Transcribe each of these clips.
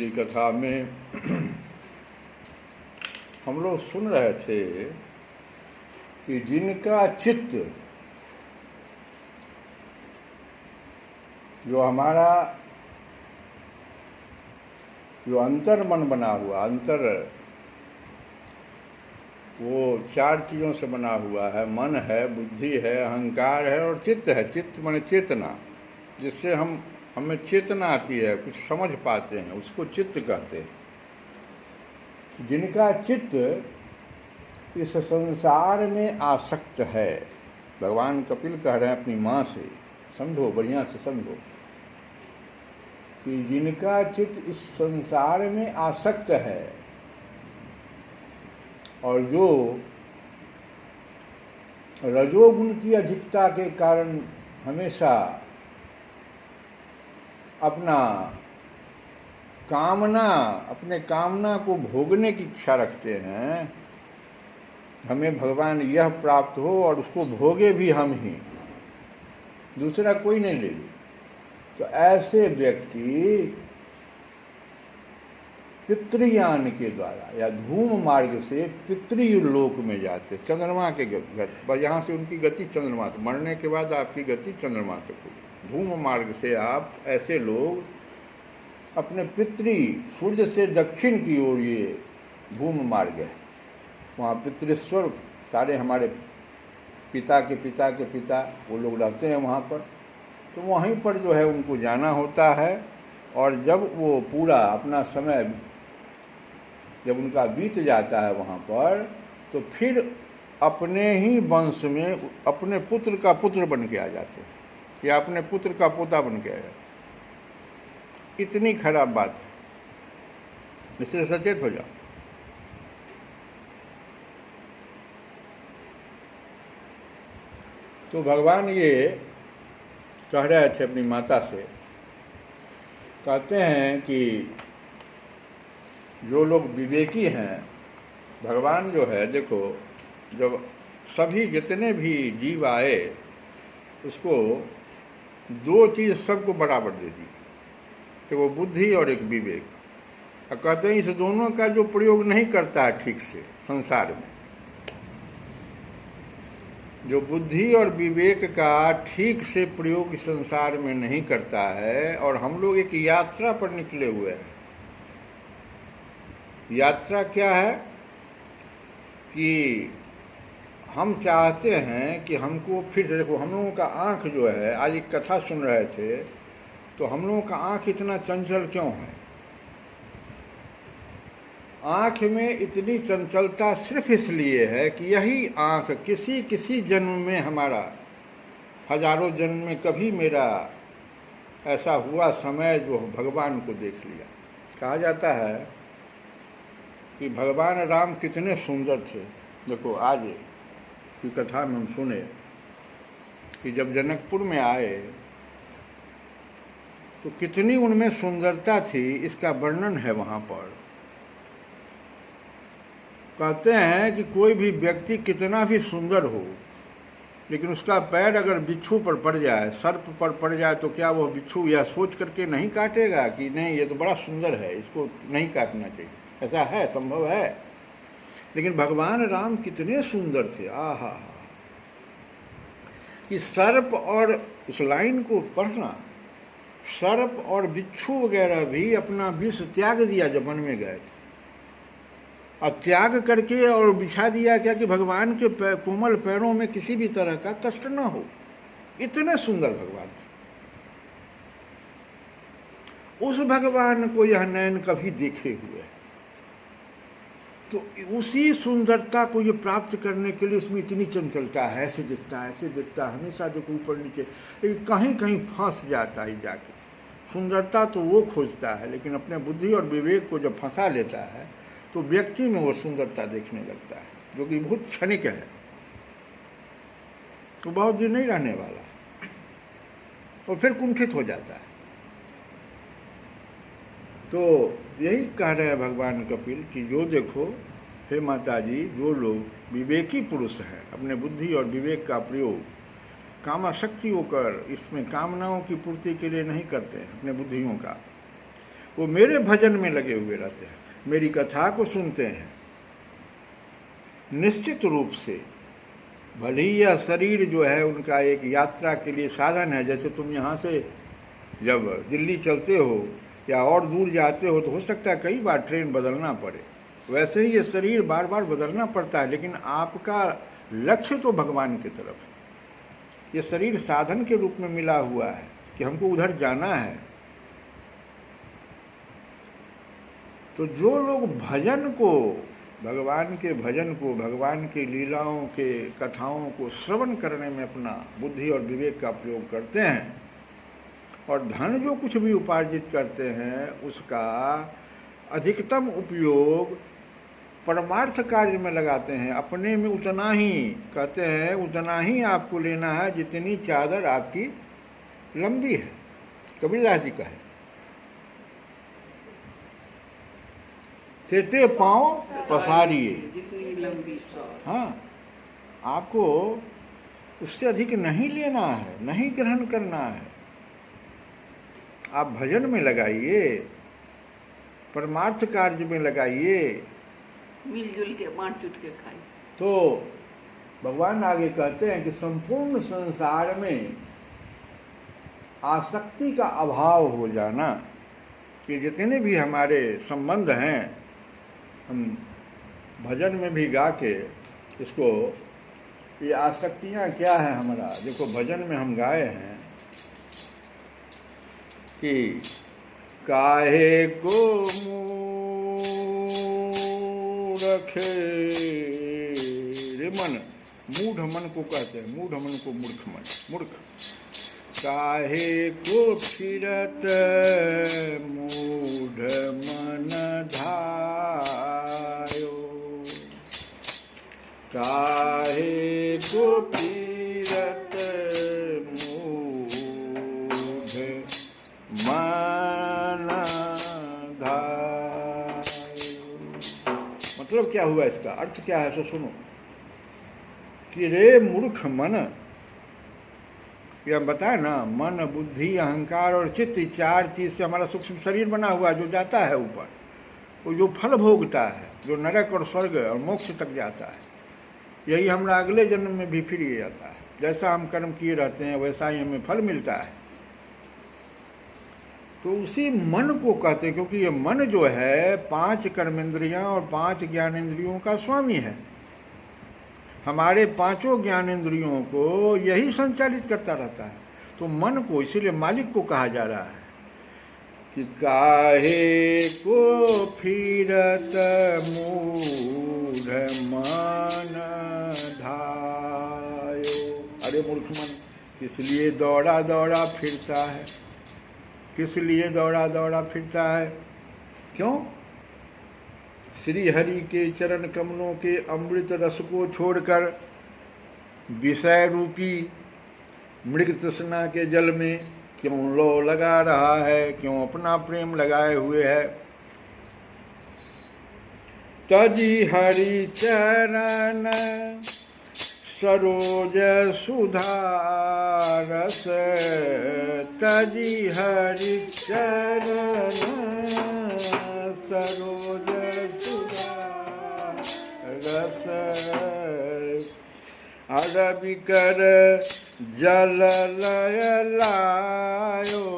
की कथा में हम लोग सुन रहे थे कि जिनका चित्त, जो हमारा जो अंतर मन बना हुआ, अंतर वो 4 चीज़ों से बना हुआ है। मन है, बुद्धि है, अहंकार है और चित्त है। चित्त माने चेतना, जिससे हमें चेतना आती है, कुछ समझ पाते हैं, उसको चित्त कहते हैं। जिनका चित्त इस संसार में आसक्त है, भगवान कपिल कह रहे हैं अपनी माँ से, समझो, बढ़िया से समझो कि जिनका चित्त इस संसार में आसक्त है और जो रजोगुण की अधिकता के कारण हमेशा अपने कामना को भोगने की इच्छा रखते हैं, हमें भगवान यह प्राप्त हो और उसको भोगे भी हम ही, दूसरा कोई नहीं ले। तो ऐसे व्यक्ति पितृयान के द्वारा या धूम मार्ग से पितृलोक में जाते, चंद्रमा के गति, यहाँ से उनकी गति चंद्रमा तक, मरने के बाद आपकी गति चंद्रमा तक होगी। धूम मार्ग से आप, ऐसे लोग अपने सूर्य से दक्षिण की ओर, ये धूम मार्ग है, वहाँ पितृस्वर सारे हमारे पिता के पिता के पिता वो लोग रहते हैं वहाँ पर। तो वहीं पर जो है उनको जाना होता है और जब वो पूरा अपना समय जब उनका बीत जाता है वहाँ पर, तो फिर अपने ही वंश में अपने पुत्र का पुत्र बन के आ जाते हैं या अपने पुत्र का पोता बन के आ जाते हैं। इतनी खराब बात है, इससे सचेत हो जाओ। तो भगवान ये कह रहे थे अपनी माता से, कहते हैं कि जो लोग विवेकी हैं, भगवान जो है, देखो, जब सभी जितने भी जीव आए उसको 2 चीज़ सबको बराबर दे दी, कि वो बुद्धि और एक विवेक। और कहते हैं इस दोनों का जो प्रयोग नहीं करता है ठीक से संसार में, जो बुद्धि और विवेक का ठीक से प्रयोग संसार में नहीं करता है, और हम लोग एक यात्रा पर निकले हुए हैं। यात्रा क्या है कि हम चाहते हैं कि हमको फिर से, देखो, हम लोगों का आँख जो है, आज एक कथा सुन रहे थे, तो हम लोगों का आँख इतना चंचल क्यों है? आँख में इतनी चंचलता सिर्फ इसलिए है कि यही आँख किसी जन्म में, हमारा हजारों जन्म में कभी मेरा ऐसा हुआ समय जो भगवान को देख लिया। कहा जाता है कि भगवान राम कितने सुंदर थे। देखो, आज की कथा में हम सुने कि जब जनकपुर में आए तो कितनी उनमें सुंदरता थी, इसका वर्णन है वहाँ पर। कहते हैं कि कोई भी व्यक्ति कितना भी सुंदर हो, लेकिन उसका पैर अगर बिच्छू पर पड़ जाए, सर्प पर पड़ जाए, तो क्या वो बिच्छू यह सोच करके नहीं काटेगा कि नहीं, ये तो बड़ा सुंदर है, इसको नहीं काटना चाहिए? ऐसा है, संभव है। लेकिन भगवान राम कितने सुंदर थे, आहा। कि सर्प, और उस लाइन को पढ़ना, सर्प और बिच्छू वगैरह भी अपना विष त्याग दिया जब वन में गए, और त्याग करके और बिछा दिया क्या कि भगवान के कोमल पैरों में किसी भी तरह का कष्ट न हो। इतने सुंदर भगवान थे। उस भगवान को यह नयन कभी देखे हुए, तो उसी सुंदरता को ये प्राप्त करने के लिए इसमें इतनी चंचलता है। ऐसे दिखता है, ऐसे दिखता है, हमेशा देखो ऊपर नीचे, लेकिन कहीं कहीं फंस जाता है जाके। सुंदरता तो वो खोजता है, लेकिन अपने बुद्धि और विवेक को जब फंसा लेता है तो व्यक्ति में वो सुंदरता देखने लगता है, जो कि बहुत क्षणिक है, तो बहुत दिन नहीं रहने वाला, और फिर कुंठित हो जाता है। तो यही कह रहे हैं भगवान कपिल कि जो देखो, हे माता जी, जो लोग विवेकी पुरुष हैं, अपने बुद्धि और विवेक का प्रयोग कामाशक्ति होकर इसमें कामनाओं की पूर्ति के लिए नहीं करते हैं, अपने बुद्धियों का, वो मेरे भजन में लगे हुए रहते हैं, मेरी कथा को सुनते हैं। निश्चित रूप से भले ही यह शरीर जो है उनका एक यात्रा के लिए साधन है। जैसे तुम यहाँ से जब दिल्ली चलते हो या और दूर जाते हो तो हो सकता है कई बार ट्रेन बदलना पड़े, वैसे ही ये शरीर बार बार बदलना पड़ता है, लेकिन आपका लक्ष्य तो भगवान की तरफ है। ये शरीर साधन के रूप में मिला हुआ है कि हमको उधर जाना है। तो जो लोग भजन को, भगवान के भजन को, भगवान की लीलाओं के कथाओं को श्रवण करने में अपना बुद्धि और विवेक का प्रयोग करते हैं और धन जो कुछ भी उपार्जित करते हैं उसका अधिकतम उपयोग परमार्थ कार्य में लगाते हैं, अपने में उतना ही, कहते हैं उतना ही आपको लेना है जितनी चादर आपकी लंबी है, कबीरदास जी का है। तेते पाँव पसारिए, हाँ, आपको उससे अधिक नहीं लेना है, नहीं ग्रहण करना है। आप भजन में लगाइए, परमार्थ कार्य में लगाइए, मिलजुल के बांट चुट के खाइए। तो भगवान आगे कहते हैं कि संपूर्ण संसार में आसक्ति का अभाव हो जाना, कि जितने भी हमारे संबंध हैं, हम भजन में भी गा के इसको, ये आसक्तियाँ क्या है हमारा, देखो भजन में हम गाए हैं कि काहे को रखे रे मन, मूढ़ मन को कहते हैं, मूढ़ मन को मूर्ख मन, मूर्ख। काहे को फिरत मूढ़ मन धायो, काहे को फिरत मूढ़ मन धायो। मतलब क्या हुआ, इसका अर्थ क्या है, सो सुनो कि रे मूर्ख मन, ये हम बताए ना, मन, बुद्धि, अहंकार और चित्त, चार चीज से हमारा सूक्ष्म शरीर बना हुआ है, जो जाता है ऊपर, वो जो फल भोगता है, जो नरक और स्वर्ग और मोक्ष तक जाता है, यही हमारा अगले जन्म में भी फिर ये जाता है। जैसा हम कर्म किए रहते हैं वैसा ही हमें फल मिलता है। तो उसी मन को कहते हैं, क्योंकि ये मन जो है 5 कर्मेंद्रियां और 5 ज्ञानेंद्रियों का स्वामी है। हमारे 5 ज्ञानेंद्रियों को यही संचालित करता रहता है। तो मन को इसीलिए मालिक को कहा जा रहा है कि काहे को फिरत मूढ़ मन धायो। अरे मूर्ख मन, किस लिए दौड़ा दौड़ा फिरता है, किस लिए दौड़ा दौड़ा फिरता है, क्यों? श्री हरि के चरण कमलों के अमृत रस को छोड़कर विषय रूपी मृग तृष्णा के जल में क्यों लो लगा रहा है, क्यों अपना प्रेम लगाए हुए है। तजी हरि चरण सरोज सुधारस, तजी हरि चरण सरोज सुधारस, अरबि कर जल लय लायो,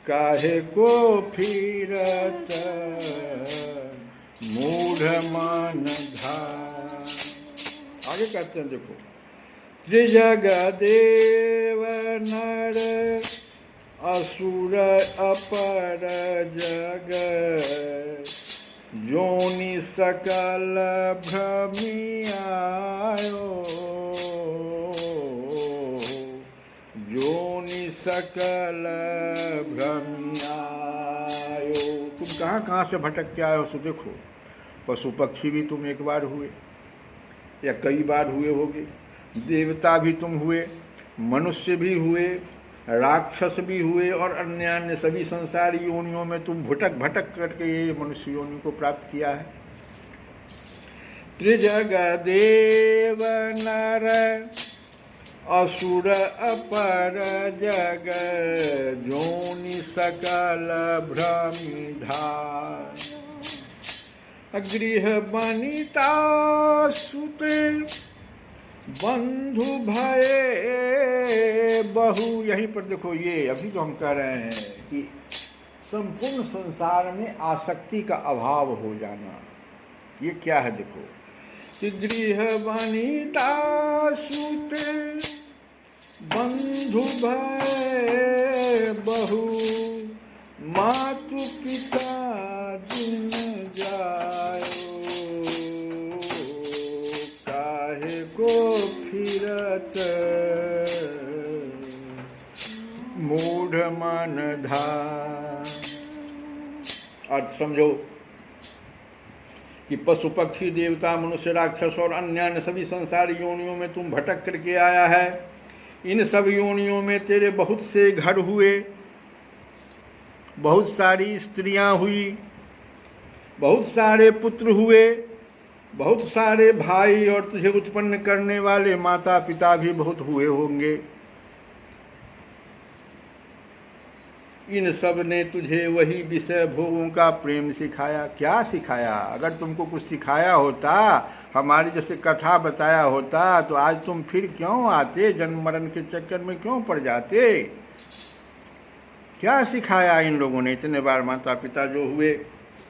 काहे को फिरत मूढ़ मन धार। आगे कहते हैं, देखो, त्रिजग देव नर असुर अपर जग, जोनि सकल भ्रमियायो, जोनि सकल भ्रमियायो। तुम कहाँ कहाँ से भटक के आए हो, सो देखो। पशु पक्षी भी तुम एक बार हुए या कई बार हुए होगे, देवता भी तुम हुए, मनुष्य भी हुए, राक्षस भी हुए, और अन्य अन्य सभी संसार योनियों में तुम भटक भटक करके ये मनुष्य योनि को प्राप्त किया है। त्रिजग देव नर असुर अपर जग जोनि सकल भ्रमिधार। गृह बनिता सुत बंधु भये बहु। यहीं पर देखो, ये अभी जो हम कह रहे हैं कि संपूर्ण संसार में आसक्ति का अभाव हो जाना, ये क्या है? देखो, गृह बनिता सुत बंधु भय बहु, मातु पिता जिन जायो, काहे को फिरत मूढ़ मन धार। अर्थ समझो कि पशु पक्षी देवता मनुष्य राक्षस और अन्य सभी संसारी योनियों में तुम भटक करके आया है। इन सब योनियों में तेरे बहुत से घर हुए, बहुत सारी स्त्रियां हुई, बहुत सारे पुत्र हुए, बहुत सारे भाई और तुझे उत्पन्न करने वाले माता पिता भी बहुत हुए होंगे। इन सब ने तुझे वही विषय भोगों का प्रेम सिखाया। क्या सिखाया? अगर तुमको कुछ सिखाया होता, हमारी जैसे कथा बताया होता, तो आज तुम फिर क्यों आते? जन्म मरण के चक्कर में क्यों पड़ जाते? क्या सिखाया इन लोगों ने? इतने बार माता पिता जो हुए,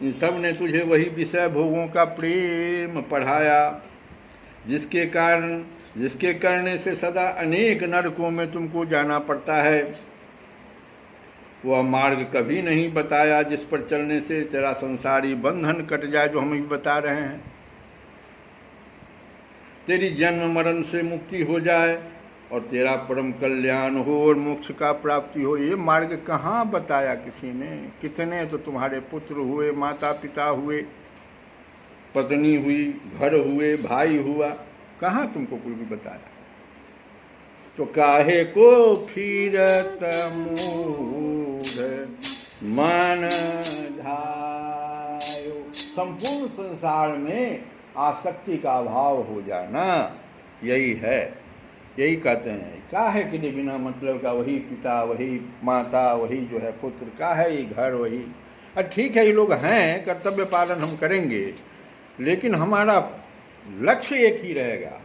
इन सब ने तुझे वही विषय भोगों का प्रेम पढ़ाया, जिसके करने से सदा अनेक नरकों में तुमको जाना पड़ता है। वह मार्ग कभी नहीं बताया जिस पर चलने से तेरा संसारी बंधन कट जाए, जो हम भी बता रहे हैं। तेरी जन्म मरण से मुक्ति हो जाए और तेरा परम कल्याण हो और मोक्ष का प्राप्ति हो। ये मार्ग कहाँ बताया किसी ने? कितने तो तुम्हारे पुत्र हुए, माता पिता हुए, पत्नी हुई, घर हुए, भाई हुआ, कहाँ तुमको कोई भी बताया? तो काहे को फिरत मूढ़ मन धायो। संपूर्ण संसार में आसक्ति का अभाव हो जाना, यही है। यही कहते हैं, काहे के लिए बिना मतलब का वही पिता, वही माता, वही जो है पुत्र, काहे ये घर वही। ठीक है, ये लोग हैं, कर्तव्य पालन हम करेंगे, लेकिन हमारा लक्ष्य एक ही रहेगा,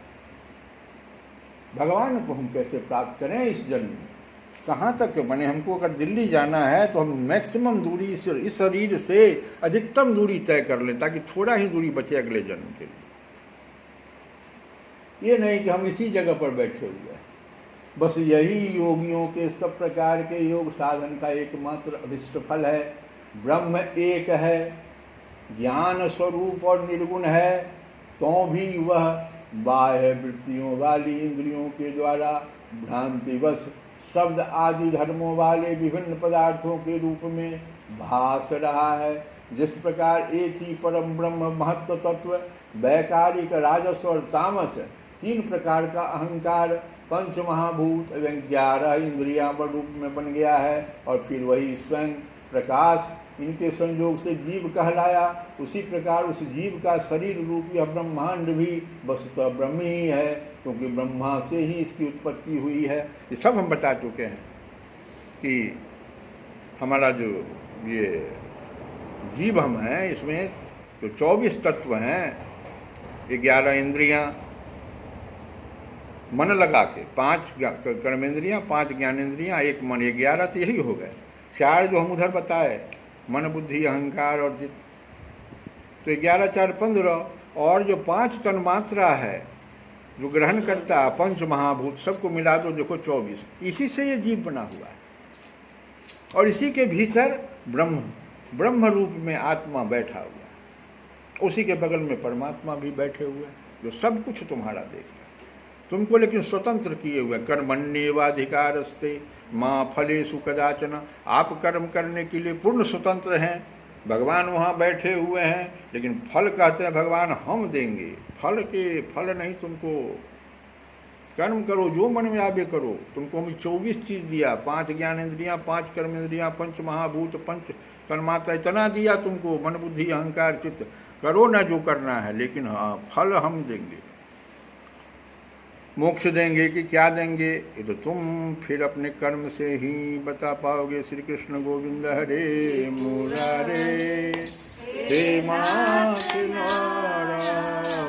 भगवान को हम कैसे प्राप्त करें इस जन्म में। कहाँ तक बने? हमको अगर दिल्ली जाना है तो हम मैक्सिमम दूरी इस शरीर से अधिकतम दूरी तय कर लें, ताकि थोड़ा ही दूरी बचे अगले जन्म के लिए। ये नहीं कि हम इसी जगह पर बैठे हुए हैं। बस यही योगियों के सब प्रकार के योग साधन का एकमात्र अभिष्ट फल है। ब्रह्म एक है, ज्ञान स्वरूप और निर्गुण है, तो भी वह बाह्य वृत्तियों वाली इंद्रियों के द्वारा भ्रांतिवश शब्द आदि धर्मों वाले विभिन्न पदार्थों के रूप में भास रहा है। जिस प्रकार एक ही परम ब्रह्म महत्व तत्व वैकारिक, राजस और तामस, तीन प्रकार का अहंकार, पंच महाभूत एवं 11 इंद्रियां रूप में बन गया है, और फिर वही स्वयं प्रकाश, इनके संयोग से जीव कहलाया। उसी प्रकार उस जीव का शरीर रूप यह ब्रह्मांड भी वस्तुतः ब्रह्म ही है, क्योंकि ब्रह्मा से ही इसकी उत्पत्ति हुई है। ये सब हम बता चुके हैं कि हमारा जो ये जीव हम हैं, इसमें जो 24 तत्व हैं, 11 इंद्रियां, मन लगा के 5 कर्मेंद्रियां, 5 ज्ञानेंद्रियां, 1 मन, 11 तो यही हो गए। 4 जो हम उधर बताए, मन बुद्धि अहंकार और चित्त, तो 11 4 15, और जो 5 तन्मात्रा है जो ग्रहण करता, पंच महाभूत, सबको मिला दो, देखो 24। इसी से ये जीव बना हुआ है, और इसी के भीतर ब्रह्म रूप में आत्मा बैठा हुआ है। उसी के बगल में परमात्मा भी बैठे हुए हैं, जो सब कुछ तुम्हारा देख रहा है, तुमको लेकिन स्वतंत्र किए हुए। कर्मण्येवाधिकारस्ते मां फलेषु कदाचन। आप कर्म करने के लिए पूर्ण स्वतंत्र हैं। भगवान वहाँ बैठे हुए हैं, लेकिन फल कहते हैं भगवान हम देंगे। फल नहीं, तुमको कर्म करो, जो मन में आवे करो। तुमको हम 24 चीज़ दिया, 5 ज्ञानेंद्रियाँ, 5 कर्मेंद्रियाँ, 5 महाभूत, 5 तन्मात्रा, इतना दिया तुमको, मन बुद्धि अहंकार चित्त। करो ना जो करना है, लेकिन हाँ, फल हम देंगे। मोक्ष देंगे कि क्या देंगे, ये तो तुम फिर अपने कर्म से ही बता पाओगे। श्री कृष्ण गोविंद हरे मुरारे, हे नाथ नारायण।